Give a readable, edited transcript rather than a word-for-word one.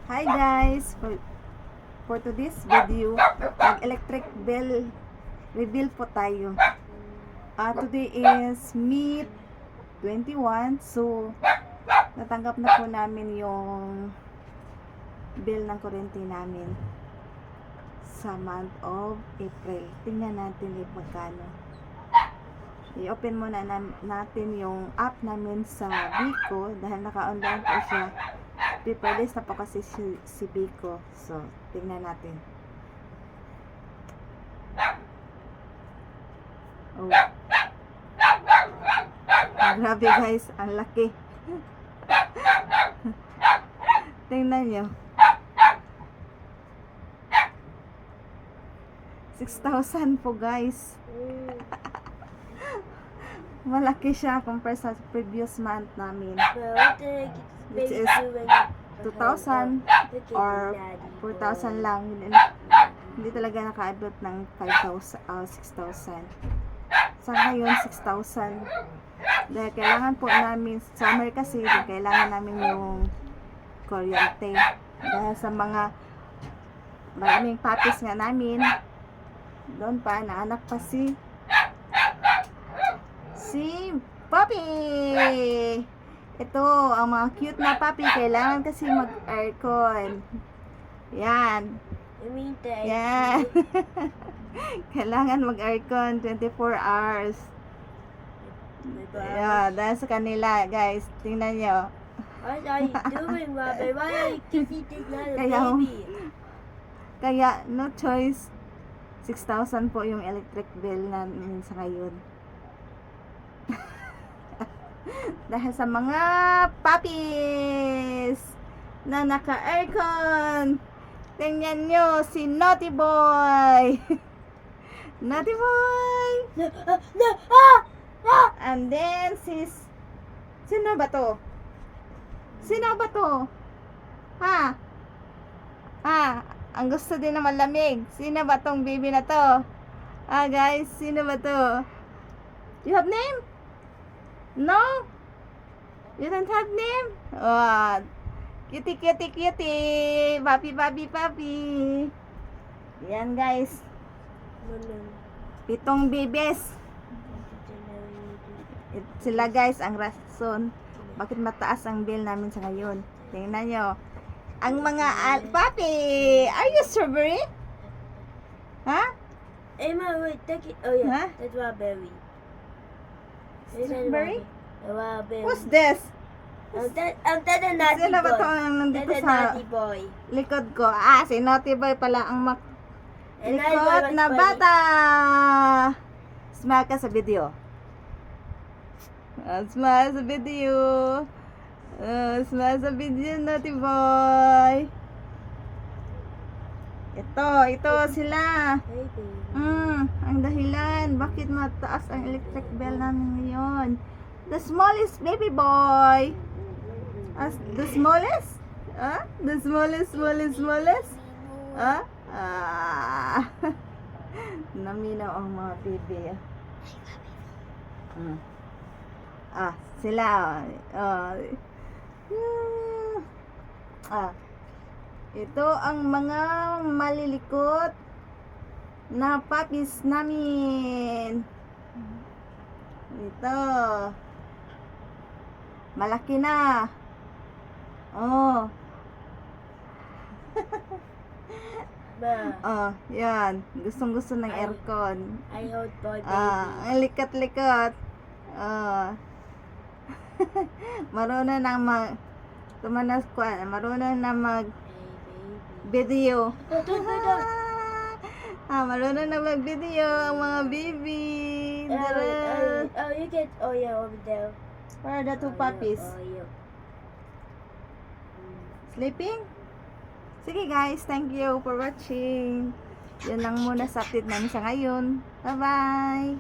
Hi guys! For today's video, mag-electric bill reveal po tayo. Today is May 21. So, natanggap na po namin yung bill ng kuryente namin sa month of April. Tingnan natin magkano. I-open muna natin yung app namin sa Bico dahil naka-online po siya. Paperless na po kasi si Bico. So, tingnan natin. Oh. Grabe guys, ang laki. Tingnan nyo. 6,000 po guys. Malaki siya compare sa previous month namin. Which is 2,000 or 4,000 lang. Hindi talaga nakaabot ng 5,000 6,000. Sa ngayon 6,000. Dahil kailangan po namin, summer kasi, kailangan namin yung kuryente. Dahil sa mga maraming puppies nga namin, doon pa, naanak pa si puppy. Ito, ang mga cute na puppy, kailangan kasi mag-aircon. Yan. Yan. Kailangan mag-aircon 24 hours. Yeah, dahil sa kanila, guys. Tingnan nyo. What are you doing, Robert? Why are you kissing another baby? Kaya, no choice. 6,000 po yung electric bill namin sa ngayon. Dahil sa mga puppies na naka-aircon. Tingnan nyo si Naughty Boy. Naughty Boy. And then sino ba to? Sino ba to? Ang gusto din na malamig. Sino ba tong baby na to? Guys, sino ba to? You have name? No? You don't have name? Cutie, cutie, cutie. Papi, papi, papi. Yan guys. 7 babies. Sila guys, ang rason bakit mataas ang bill namin sa ngayon. Tingnan nyo. Ang mga papi. Are you strawberry? Emma, wait, take it. Oh yeah, that's Robert. Strawberry? Robert. Who's this? I'm that a naughty Sino ba boy. to ang nandito That's a sa naughty boy. likod ko? Si Naughty Boy pala ang And likod na bata. Smile ka sa video. Smile sa video. Smile sa video, Naughty Boy. Ito sila. Ang dahilan bakit mataas ang electric bill namin ngayon. The smallest baby boy. The smallest? The smallest? Naminaw ang mga baby. Sila. Ito ang mga malilikot na puppies namin. Ito. Malaki na. Yan. Gustong-gusto ng aircon. I hold boy baby. Ang likat-likat. Marunong na marunong na mag video. Marunong na mag video ang mga baby. You get over there. Where are the 2 puppies? Sleeping? Sige guys, thank you for watching. Yan lang muna sa update namin sa ngayon. Bye bye!